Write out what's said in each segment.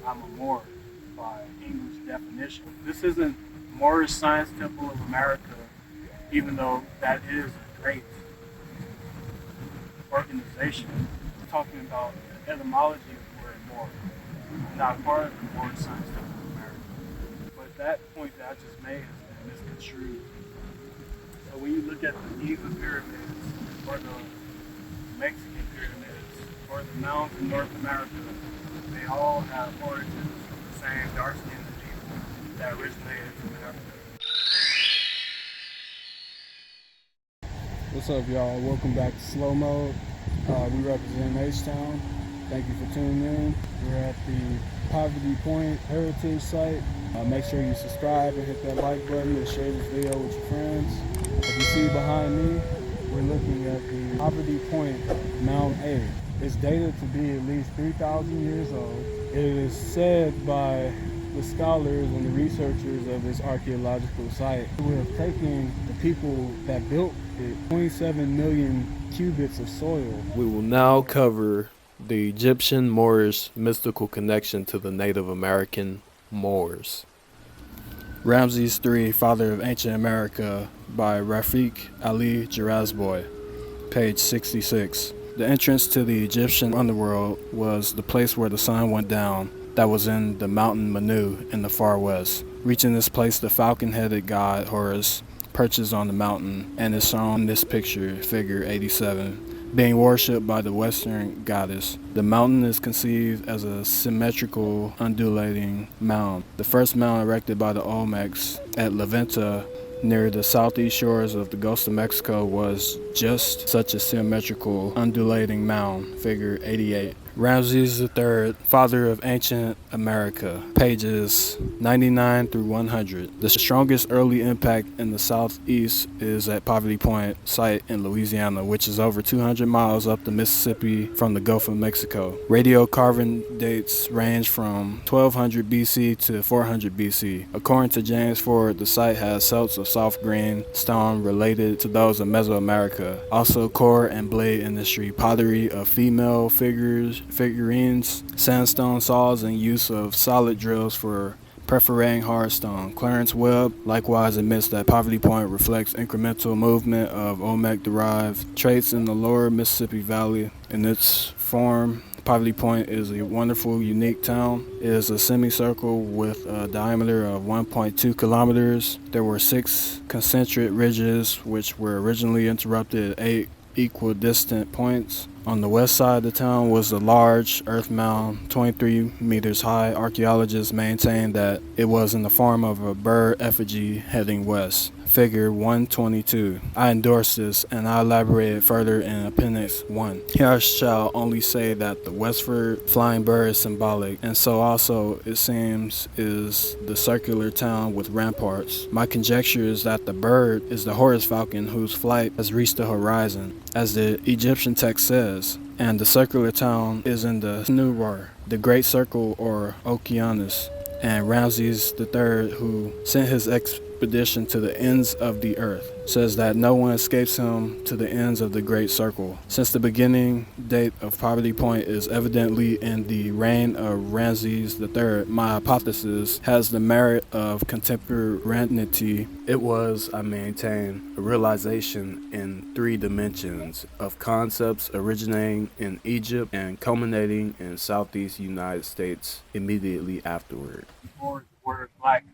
I'm a Moor by English definition. This isn't Moorish Science Temple of America, even though that is a great organization. We're talking about the etymology of the word Moor, not part of the Moorish Science Temple of America. But that point that I just made has been misconstrued. So when you look at the Giza pyramids or the Mexican pyramids or the mounds in North America, they all have origins from the same dark-skinned people that originated from Africa. What's up, y'all? Welcome back to Slow Mode. We represent H-Town. Thank you for tuning in. We're at the Poverty Point Heritage Site. Make sure you subscribe and hit that like button and share this video with your friends. If you see behind me, we're looking at the Poverty Point Mount A. It's dated to be at least 3,000 years old. It is said by the scholars and the researchers of this archaeological site who have taken the people that built it 27 million cubits of soil. We will now cover the Egyptian Moorish mystical connection to the Native American Moors. Ramses III, Father of Ancient America by Rafik Ali Jarazboy, page 66. The entrance to the Egyptian underworld was the place where the sun went down, that was in the mountain Manu in the far west. Reaching this place, the falcon-headed god Horus perches on the mountain and is shown in this picture, figure 87, being worshipped by the western goddess. The mountain is conceived as a symmetrical, undulating mound. The first mound erected by the Olmecs at La Venta near the southeast shores of the Gulf of Mexico was just such a symmetrical, undulating mound, figure 88. Ramses III, Father of Ancient America, pages 99 through 100. The strongest early impact in the southeast is at Poverty Point site in Louisiana, which is over 200 miles up the Mississippi from the Gulf of Mexico. Radiocarbon dates range from 1200 BC to 400 BC. According to James Ford, the site has celts of soft green stone related to those of Mesoamerica. Also core and blade industry, pottery of female figurines, sandstone saws, and use of solid drills for perforating hard stone. Clarence Webb likewise admits that Poverty Point reflects incremental movement of Olmec-derived traits in the lower Mississippi Valley. In its form, Poverty Point is a wonderful, unique town. It is a semicircle with a diameter of 1.2 kilometers. There were 6 concentric ridges, which were originally interrupted at 8 equidistant points. On the west side of the town was a large earth mound 23 meters high. Archaeologists maintain that it was in the form of a bird effigy heading west. Figure 122. I endorse this, and I elaborated further in Appendix 1. Here I shall only say that the westward flying bird is symbolic, and so also, it seems, is the circular town with ramparts. My conjecture is that the bird is the Horus falcon whose flight has reached the horizon, as the Egyptian text says, and the circular town is in the Nuwar, the great circle or Okeanos, and Ramses III, who sent his expedition to the ends of the earth, says that no one escapes him to the ends of the great circle. Since the beginning date of Poverty Point is evidently in the reign of Ramses III, my hypothesis has the merit of contemporaneity. It was, I maintain, a realization in 3 dimensions of concepts originating in Egypt and culminating in Southeast United States immediately afterward. Before the word black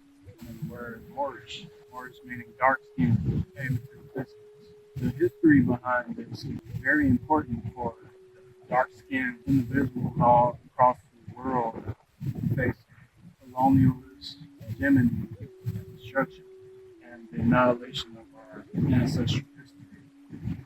and the word Moorish, Moorish meaning dark skin, came into existence. The history behind this is very important for the dark skinned individuals all across the world facing colonialist hegemony, destruction, and the annihilation of our ancestral history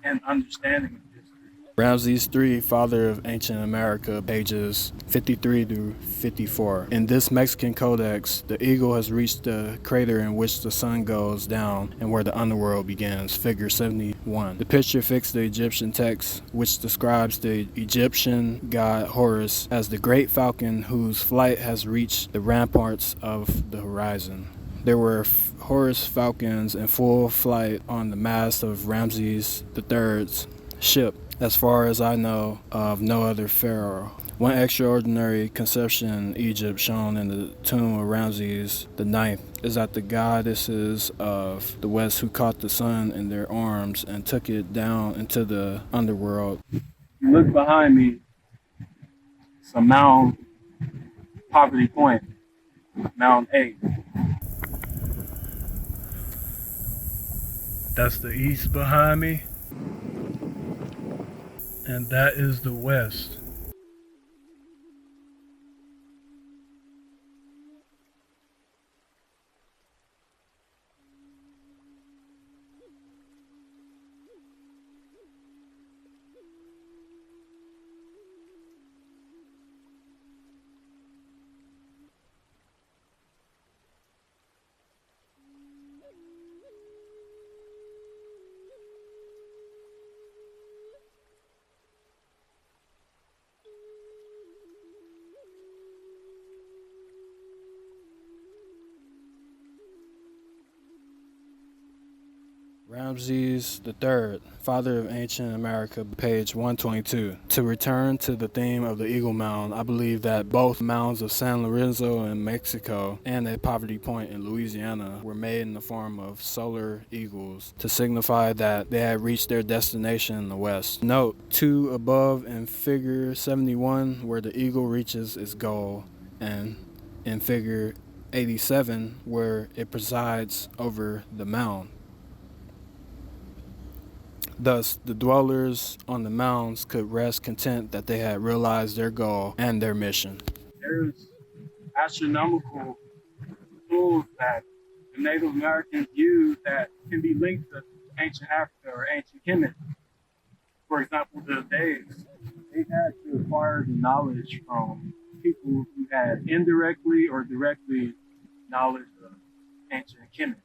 and understanding of history. Ramses III, Father of Ancient America, pages 53 to 54. In this Mexican codex, the eagle has reached the crater in which the sun goes down and where the underworld begins, figure 71. The picture fixed the Egyptian text, which describes the Egyptian god Horus as the great falcon whose flight has reached the ramparts of the horizon. There were Horus falcons in full flight on the mast of Ramses III's ship, as far as I know of no other pharaoh. One extraordinary conception in Egypt shown in the tomb of Ramses IX is that the goddesses of the West who caught the sun in their arms and took it down into the underworld. You look behind me, it's a Mount Poverty Point, Mount A. That's the east behind me, and that is the west. Ramses III, father of ancient America, page 122. To return to the theme of the Eagle Mound, I believe that both mounds of San Lorenzo in Mexico and at Poverty Point in Louisiana were made in the form of solar eagles to signify that they had reached their destination in the west. Note 2 above in figure 71 where the eagle reaches its goal, and in figure 87 where it presides over the mound. Thus, the dwellers on the mounds could rest content that they had realized their goal and their mission. There's astronomical tools that the Native Americans use that can be linked to ancient Africa or ancient Kemet. For example, the days, they had to acquire the knowledge from people who had indirectly or directly knowledge of ancient Kemet.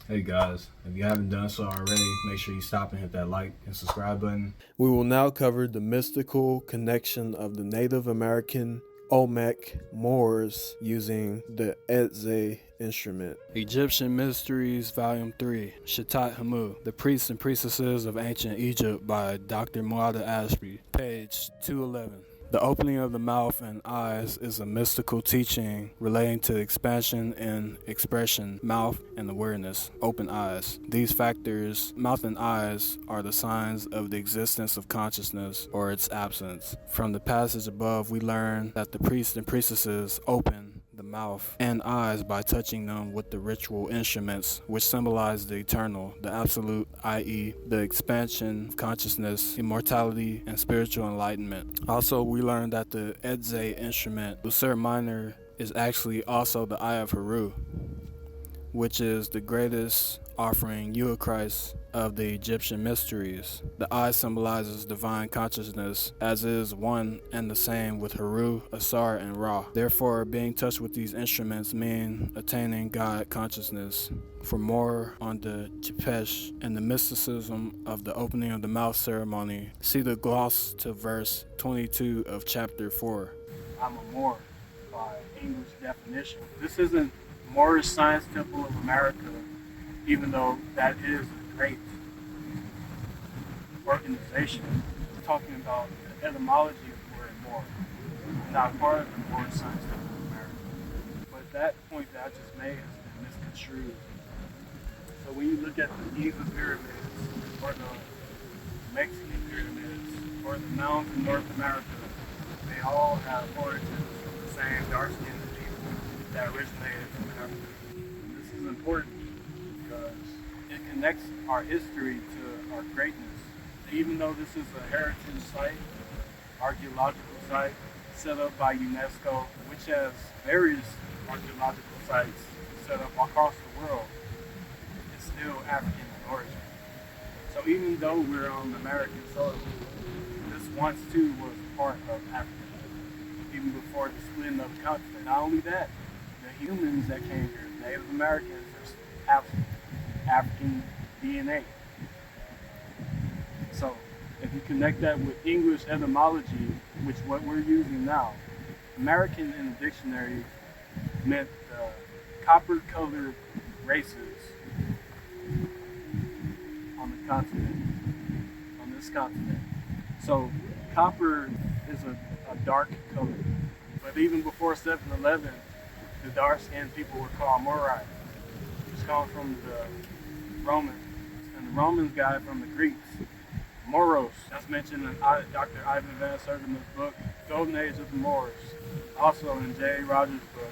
Hey guys, if you haven't done so already, make sure you stop and hit that like and subscribe button. We will now cover the mystical connection of the Native American Olmec Moors using the Edzé instrument. Egyptian Mysteries, Volume 3, Shatat Hamu, The Priests and Priestesses of Ancient Egypt by Dr. Muada Ashby, page 211. The opening of the mouth and eyes is a mystical teaching relating to expansion and expression, mouth and awareness, open eyes. These factors, mouth and eyes, are the signs of the existence of consciousness or its absence. From the passage above, we learn that the priests and priestesses open the mouth and eyes by touching them with the ritual instruments which symbolize the eternal, the absolute, i.e. the expansion of consciousness, immortality, and spiritual enlightenment. Also, we learned that the Edzé instrument, Lucere Minor, is actually also the Eye of Heru, which is the greatest offering Eucharist of the Egyptian mysteries. The eye symbolizes divine consciousness, as is one and the same with Heru, Asar, and Ra. Therefore, being touched with these instruments mean attaining God consciousness. For more on the Jepesh and the mysticism of the opening of the mouth ceremony, see the gloss to verse 22 of chapter 4. I'm a Moor by English definition. This isn't Moorish Science Temple of America, even though that is a great organization. We're talking about the etymology of the word Moor, not part of the Moorish Science Temple of America. But that point that I just made has been misconstrued. So when you look at the Giza pyramids, or the Mexican pyramids, or the mounds in North America, they all have origins from the same dark-skinned people that originated from Africa. And this is important because it connects our history to our greatness. Even though this is a heritage site, archaeological site, set up by UNESCO, which has various archaeological sites set up across the world, it's still African in origin. So even though we're on American soil, this once too was part of Africa, even before the splitting of the continent. Not only that, the humans that came here, Native Americans, have African DNA. So if you connect that with English etymology, which what we're using now, American in the dictionary meant copper-colored races on the continent, on this continent. So copper is a a dark color. But even before 7-Eleven, the dark-skinned people were called Moorish. It's come from the Romans, and the Romans got it from the Greeks. Moros, that's mentioned in Dr. Ivan Van Sertima's book, Golden Age of the Moors. Also in J. Rogers' book,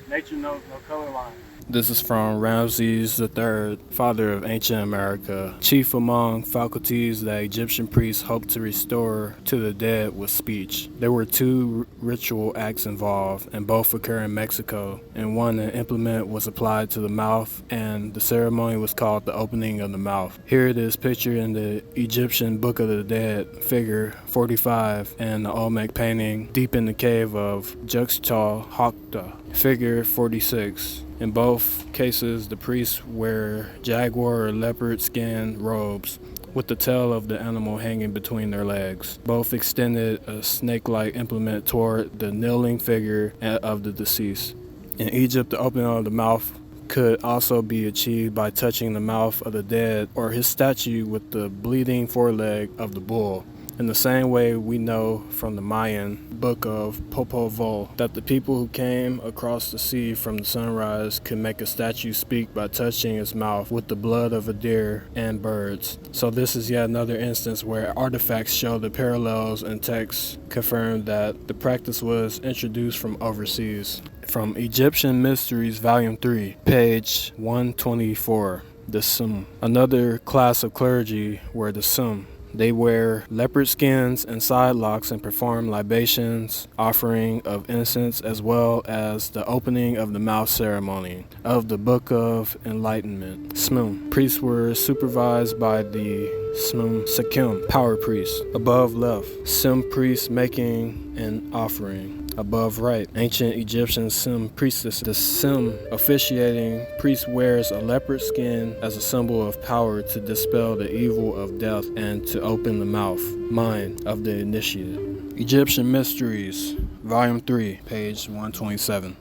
Nature Knows No Color Line. This is from Ramses III, father of ancient America. Chief among faculties that Egyptian priests hoped to restore to the dead was speech. There were two ritual acts involved, and both occur in Mexico. In one, an implement was applied to the mouth, and the ceremony was called the opening of the mouth. Here it is pictured in the Egyptian Book of the Dead, figure 45, and the Olmec painting deep in the cave of Juxta-Hocta, figure 46. In both cases, the priests wear jaguar or leopard skin robes with the tail of the animal hanging between their legs. Both extended a snake-like implement toward the kneeling figure of the deceased. In Egypt, the opening of the mouth could also be achieved by touching the mouth of the dead or his statue with the bleeding foreleg of the bull. In the same way, we know from the Mayan book of Popol Vuh that the people who came across the sea from the sunrise could make a statue speak by touching its mouth with the blood of a deer and birds. So this is yet another instance where artifacts show the parallels and texts confirm that the practice was introduced from overseas. From Egyptian Mysteries, Volume 3, page 124, the Sum. Another class of clergy were the Sum. They wear leopard skins and side locks and perform libations, offering of incense, as well as the opening of the mouth ceremony of the Book of Enlightenment. Smum. Priests were supervised by the Smum Sekim, power priest. Above left, Sim priest making an offering. Above right, ancient Egyptian Sim priestess. The Sim officiating priest wears a leopard skin as a symbol of power to dispel the evil of death and to open the mouth, mind of the initiate. Egyptian Mysteries, Volume 3, page 127.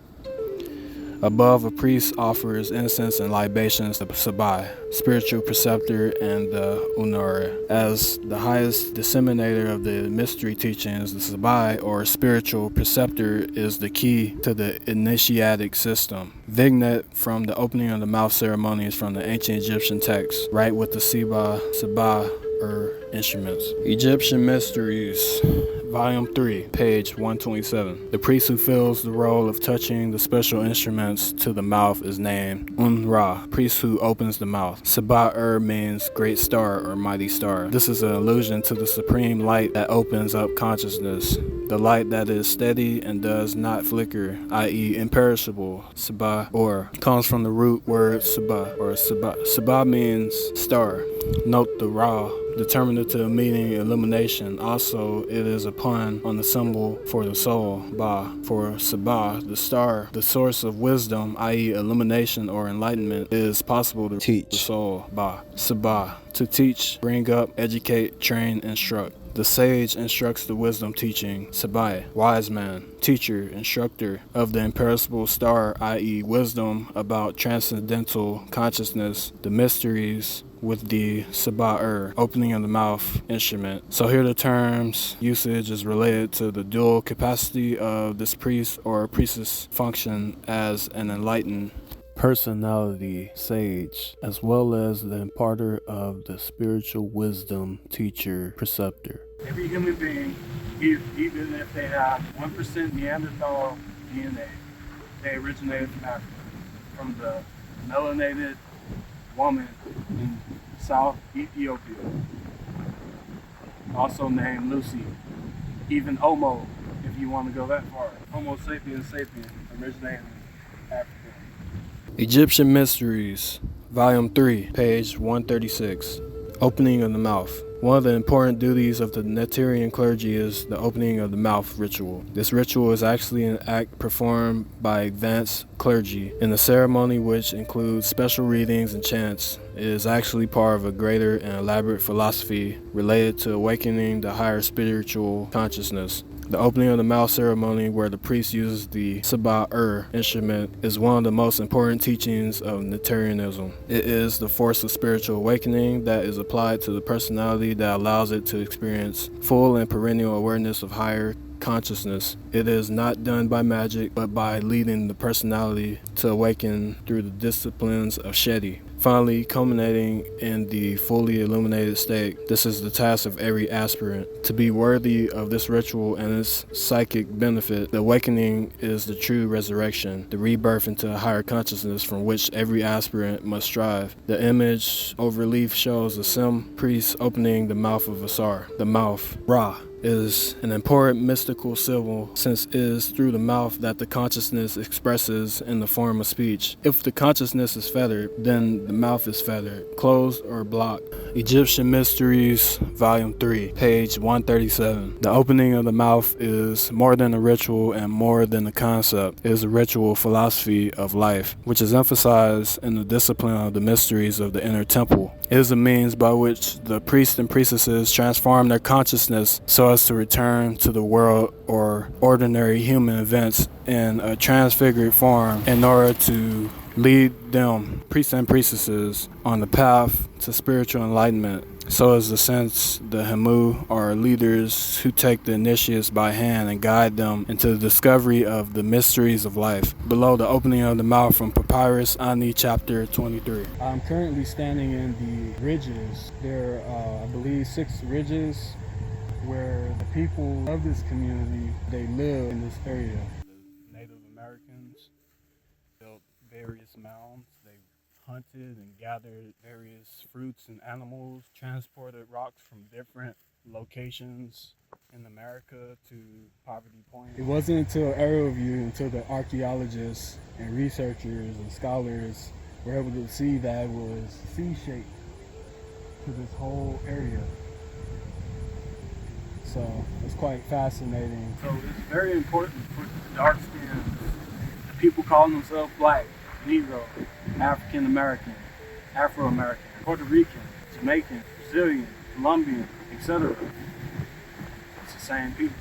Above, a priest offers incense and libations to Sabai, spiritual preceptor, and the Unara. As the highest disseminator of the mystery teachings, the Sabai, or spiritual preceptor, is the key to the initiatic system. Vignette from the opening of the mouth ceremonies from the ancient Egyptian texts, right with the Sabah, or instruments. Egyptian Mysteries, Volume 3, page 127. The priest who fills the role of touching the special instruments to the mouth is named Un-Ra, priest who opens the mouth. Sabah means great star or mighty star. This is an allusion to the supreme light that opens up consciousness, the light that is steady and does not flicker, i.e. imperishable. Sabah, or comes from the root word Sabah, or Sabah. Sabah means star. Note the Ra, determinative meaning illumination. Also, it is a pun on the symbol for the soul, Ba. For Sabah, the star, the source of wisdom, i.e. illumination or enlightenment, is possible to teach the soul, Ba. Sabah, to teach, bring up, educate, train, instruct. The sage instructs the wisdom teaching, Sabai, wise man, teacher, instructor of the imperishable star, i.e. wisdom about transcendental consciousness, the mysteries, with the Sabah opening of the mouth instrument. So here the terms usage is related to the dual capacity of this priest or priestess function as an enlightened personality, sage, as well as the imparter of the spiritual wisdom, teacher, preceptor. Every human being, even if they have 1% Neanderthal DNA, they originated from Africa, from the melanated woman in South Ethiopia, also named Lucy. Even Homo, if you want to go that far. Homo sapiens sapien originated in Africa. Egyptian Mysteries, Volume 3, page 136. Opening of the mouth. One of the important duties of the Netarian clergy is the opening of the mouth ritual. This ritual is actually an act performed by advanced clergy. In the ceremony, which includes special readings and chants, it is actually part of a greater and elaborate philosophy related to awakening the higher spiritual consciousness. The opening of the mouth ceremony, where the priest uses the Sabah instrument, is one of the most important teachings of Netarianism. It is the force of spiritual awakening that is applied to the personality that allows it to experience full and perennial awareness of higher consciousness. It is not done by magic, but by leading the personality to awaken through the disciplines of Shedi, finally culminating in the fully illuminated state. This is the task of every aspirant. To be worthy of this ritual and its psychic benefit, the awakening is the true resurrection, the rebirth into a higher consciousness from which every aspirant must strive. The image overleaf shows a Sim priest opening the mouth of Asar. The mouth, Ra, is an important mystical symbol, since it is through the mouth that the consciousness expresses in the form of speech. If the consciousness is feathered, then the mouth is feathered, closed, or blocked. Egyptian Mysteries, Volume 3, page 137. The opening of the mouth is more than a ritual and more than a concept. It is a ritual philosophy of life, which is emphasized in the discipline of the mysteries of the inner temple. It is a means by which the priests and priestesses transform their consciousness so as to return to the world or ordinary human events in a transfigured form in order to lead them, priests and priestesses, on the path to spiritual enlightenment. So as the sense, the Hamu are leaders who take the initiates by hand and guide them into the discovery of the mysteries of life. Below, the opening of the mouth from Papyrus Ani, chapter 23. I'm currently standing in the ridges. There are, I believe, 6 ridges where the people of this community, they live in this area. The Native Americans built various mounds. They hunted and gathered various fruits and animals, transported rocks from different locations in America to Poverty Point. It wasn't until aerial view, until the archaeologists and researchers and scholars were able to see that it was C-shaped to this whole area. So it's quite fascinating. So it's very important for the dark skins, the people calling themselves black, Negro, African American, Afro American, Puerto Rican, Jamaican, Brazilian, Colombian, etc. It's the same people.